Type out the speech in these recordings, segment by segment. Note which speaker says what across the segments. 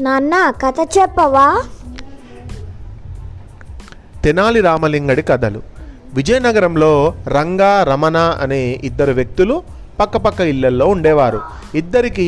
Speaker 1: నాన్న కథ చెప్పవా?
Speaker 2: తెనాలి రామలింగడి కథలు. విజయనగరంలో రంగా రమణ అనే ఇద్దరు వ్యక్తులు పక్కపక్క ఇళ్లల్లో ఉండేవారు. ఇద్దరికి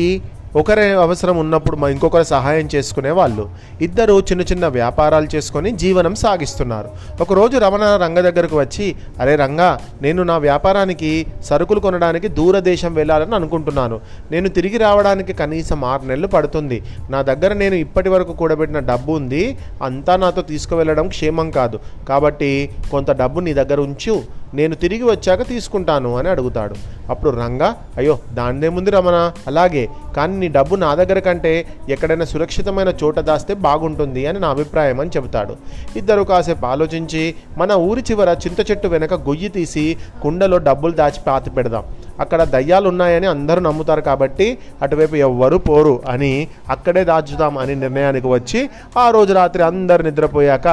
Speaker 2: ఒకరి అవసరం ఉన్నప్పుడు ఇంకొకరు సహాయం చేసుకునే వాళ్ళు. ఇద్దరు చిన్న చిన్న వ్యాపారాలు చేసుకొని జీవనం సాగిస్తున్నారు. ఒకరోజు రమణ రంగ దగ్గరకు వచ్చి, అరే రంగా, నేను నా వ్యాపారానికి సరుకులు కొనడానికి దూరదేశం వెళ్ళాలని అనుకుంటున్నాను. నేను తిరిగి రావడానికి కనీసం 6 నెలలు పడుతుంది. నా దగ్గర నేను ఇప్పటి వరకు కూడబెట్టిన డబ్బు ఉంది. అంతా నాతో తీసుకువెళ్ళడం క్షేమం కాదు. కాబట్టి కొంత డబ్బు నీ దగ్గర ఉంచు, నేను తిరిగి వచ్చాక తీసుకుంటాను అని అడుగుతాడు. అప్పుడు రంగా, అయ్యో దానిదేముంది రమణ, అలాగే, కానీ నీ డబ్బు నా దగ్గర కంటే ఎక్కడైనా సురక్షితమైన చోట దాస్తే బాగుంటుంది అని నా అభిప్రాయం అని చెబుతాడు. ఇద్దరు కాసేపు ఆలోచించి, మన ఊరి చివర చింత చెట్టు వెనక గొయ్యి తీసి కుండలో డబ్బులు దాచి పాతి పెడదాం. అక్కడ దయ్యాలు ఉన్నాయని అందరూ నమ్ముతారు కాబట్టి అటువైపు ఎవ్వరూ పోరు అని అక్కడే దాచుదాం అని నిర్ణయానికి వచ్చి, ఆ రోజు రాత్రి అందరు నిద్రపోయాక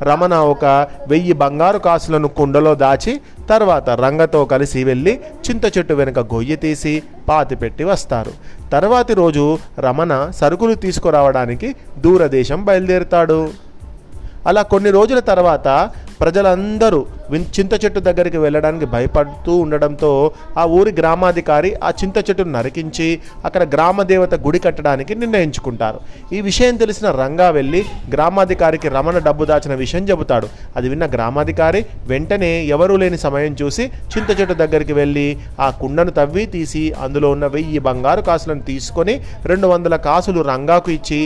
Speaker 2: రమణ ఒక 1000 బంగారు కాసులను కుండలో దాచి తర్వాత రంగతో కలిసి వెళ్ళి చింత చెట్టు వెనుక గొయ్యి తీసి పాతిపెట్టి వస్తారు. తర్వాతి రోజు రమణ సరుకులు తీసుకురావడానికి దూరదేశం బయలుదేరుతాడు. అలా కొన్ని రోజుల తర్వాత ప్రజలందరూ చింత చెట్టు దగ్గరికి వెళ్ళడానికి భయపడుతూ ఉండడంతో ఆ ఊరి గ్రామాధికారి ఆ చింత చెట్టును నరికించి అక్కడ గ్రామదేవత గుడి కట్టడానికి నిర్ణయించుకుంటారు. ఈ విషయం తెలిసిన రంగా వెళ్ళి గ్రామాధికారికి రమణ డబ్బు దాచిన విషయం చెబుతాడు. అది విన్న గ్రామాధికారి వెంటనే ఎవరూ లేని సమయం చూసి చింత చెట్టు దగ్గరికి వెళ్ళి ఆ కుండను తవ్వి తీసి అందులో ఉన్న 1000 బంగారు కాసులను తీసుకొని 200 కాసులు రంగాకు ఇచ్చి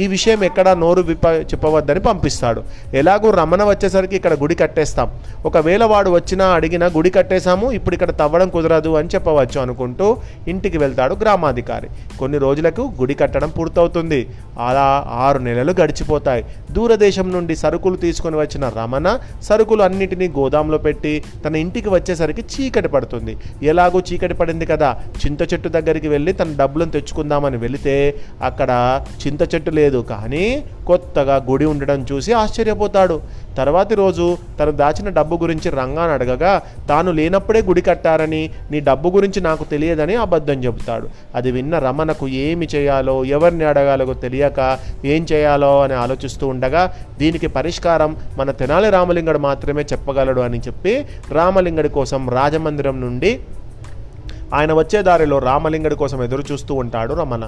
Speaker 2: ఈ విషయం ఎక్కడా నోరు చెప్పవద్దని పంపిస్తాడు. ఎలాగూ రమణ వచ్చేసరికి ఇక్కడ గుడి కట్టేస్తాం, ఒకవేళ వాడు వచ్చినా అడిగినా గుడి కట్టేశాము, ఇప్పుడు ఇక్కడ తవ్వడం కుదరదు అని చెప్పవచ్చు అనుకుంటూ ఇంటికి వెళ్తాడు గ్రామాధికారి. కొన్ని రోజులకు గుడి కట్టడం పూర్తవుతుంది. అలా 6 నెలలు గడిచిపోతాయి. దూరదేశం నుండి సరుకులు తీసుకొని వచ్చిన రమణ సరుకులు అన్నిటినీ గోదాంలో పెట్టి తన ఇంటికి వచ్చేసరికి చీకటి పడుతుంది. ఎలాగో చీకటి పడింది కదా, చింత చెట్టు దగ్గరికి వెళ్ళి తన డబ్బులను తెచ్చుకుందామని వెళితే అక్కడ చింత చెట్టు లేదు, కానీ కొత్తగా గుడి ఉండడం చూసి ఆశ్చర్యపోతాడు. తర్వాతి రోజు తను దాచిన డబ్బు గురించి రంగాను అడగగా తాను లేనప్పుడే గుడి కట్టారని, నీ డబ్బు గురించి నాకు తెలియదని అబద్ధం చెబుతాడు. అది విన్న రమణకు ఏమి చేయాలో ఎవరిని అడగాలో తెలియక ఏం చేయాలో అని ఆలోచిస్తూ ఉండగా దీనికి పరిష్కారం మన తెనాలి రామలింగడు మాత్రమే చెప్పగలడు అని చెప్పి రామలింగడి కోసం రాజమందిరం నుండి ఆయన వచ్చే దారిలో రామలింగడి కోసం ఎదురు చూస్తూ ఉంటాడు రమణ.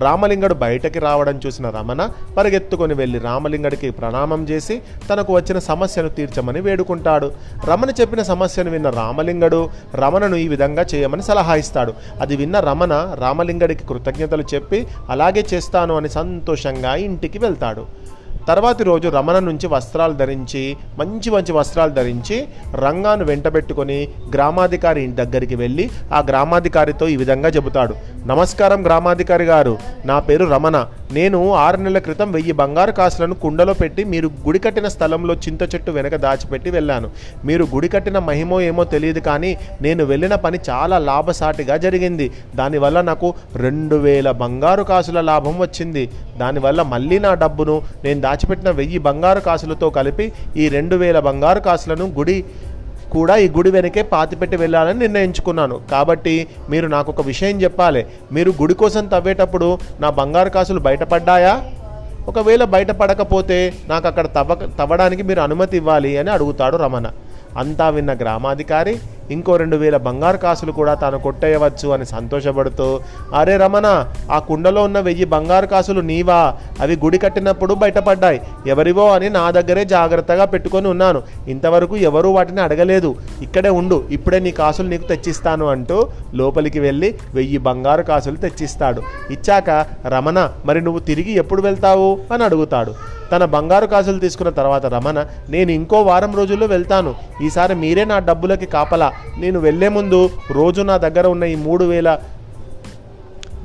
Speaker 2: రామలింగడు బయటకి రావడం చూసిన రమణ పరిగెత్తుకొని వెళ్ళి రామలింగడికి ప్రణామం చేసి తనకు వచ్చిన సమస్యను తీర్చమని వేడుకుంటాడు. రమణ చెప్పిన సమస్యను విన్న రామలింగడు రమణను ఈ విధంగా చేయమని సలహా ఇస్తాడు. అది విన్న రమణ రామలింగడికి కృతజ్ఞతలు చెప్పి అలాగే చేస్తాను అని సంతోషంగా ఇంటికి వెళ్తాడు. తర్వాతి రోజు రమణ నుంచి వస్త్రాలు ధరించి మంచి వస్త్రాలు ధరించి రంగాను వెంటబెట్టుకొని గ్రామాధికారి ఇంటి దగ్గరికి వెళ్ళి ఆ గ్రామాధికారితో ఈ విధంగా చెబుతాడు. నమస్కారం గ్రామాధికారి గారు, నా పేరు రమణ. నేను 6 నెలల క్రితం 1000 బంగారు కాసులను కుండలో పెట్టి మీరు గుడి కట్టిన స్థలంలో చింత చెట్టు వెనక దాచిపెట్టి వెళ్ళాను. మీరు గుడి కట్టిన మహిమో ఏమో తెలియదు, కానీ నేను వెళ్ళిన పని చాలా లాభసాటిగా జరిగింది. దానివల్ల నాకు 2000 బంగారు కాసుల లాభం వచ్చింది. దానివల్ల మళ్ళీ నా డబ్బును నేను దాచిపెట్టిన 1000 బంగారు కాసులతో కలిపి ఈ 2000 బంగారు కాసులను ఈ గుడి వెనకే పాతిపెట్టి వెళ్ళాలని నిర్ణయించుకున్నాను. కాబట్టి మీరు నాకు ఒక విషయం చెప్పాలి. మీరు గుడి కోసం తవ్వేటప్పుడు నా బంగారు కాసులు బయటపడ్డాయా? ఒకవేళ బయటపడకపోతే నాకు అక్కడ తవ్వడానికి మీరు అనుమతి ఇవ్వాలి అని అడుగుతాడు రమణ. అంతా విన్న గ్రామాధికారి ఇంకో 2000 బంగారు కాసులు కూడా తాను కొట్టేయవచ్చు అని సంతోషపడుతూ, అరే రమణ, ఆ కుండలో ఉన్న 1000 బంగారు కాసులు నీవా? అవి గుడి కట్టినప్పుడు బయటపడ్డాయి. ఎవరివో అని నా దగ్గరే జాగ్రత్తగా పెట్టుకొని ఉన్నాను. ఇంతవరకు ఎవరూ వాటిని అడగలేదు. ఇక్కడే ఉండు, ఇప్పుడే నీ కాసులు నీకు తెచ్చిస్తాను అంటూ లోపలికి వెళ్ళి 1000 బంగారు కాసులు తెచ్చిస్తాడు. ఇచ్చాక రమణ, మరి నువ్వు తిరిగి ఎప్పుడు వెళ్తావు అని అడుగుతాడు. తన బంగారు కాసులు తీసుకున్న తర్వాత రమణ, నేను ఇంకో వారం రోజుల్లో వెళ్తాను. ఈసారి మీరే నా డబ్బులకి కాపలా. నేను వెళ్లే ముందు రోజు నా దగ్గర ఉన్న ఈ 3000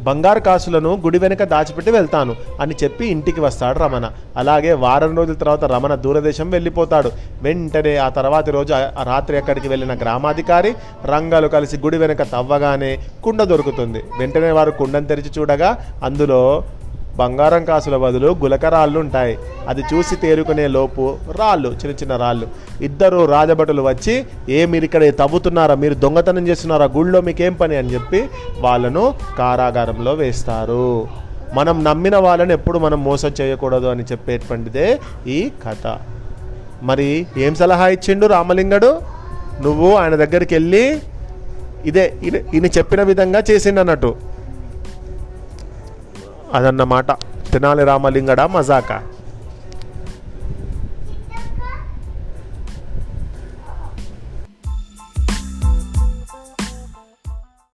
Speaker 2: బంగారు కాసులను గుడి వెనుక దాచిపెట్టి వెళ్తాను అని చెప్పి ఇంటికి వస్తాడు రమణ. అలాగే వారం రోజుల తర్వాత రమణ దూరదేశం వెళ్ళిపోతాడు. వెంటనే ఆ తర్వాతి రోజు రాత్రి అక్కడికి వెళ్ళిన గ్రామాధికారి రంగాలు కలిసి గుడి వెనుక తవ్వగానే కుండ దొరుకుతుంది. వెంటనే వారు కుండను తెరిచి చూడగా అందులో బంగారం కాసుల బదులు గులకరాళ్ళు ఉంటాయి. అది చూసి తేరుకునే లోపు చిన్న చిన్న రాళ్ళు. ఇద్దరు రాజభటులు వచ్చి, మీరు ఇక్కడ తవ్వుతున్నారా, మీరు దొంగతనం చేస్తున్నారా, గుళ్ళో మీకేం పని అని చెప్పి వాళ్ళను కారాగారంలో వేస్తారు. మనం నమ్మిన వాళ్ళని ఎప్పుడు మనం మోసం చేయకూడదు అని చెప్పేటువంటిదే ఈ కథ. మరి ఏం సలహా ఇచ్చిండు రామలింగడు? నువ్వు ఆయన దగ్గరికి వెళ్ళి ఈయన చెప్పిన విధంగా చేసిండన్నట్టు. అదన్నమాట. తెనాలి రామలింగడా మజాకా.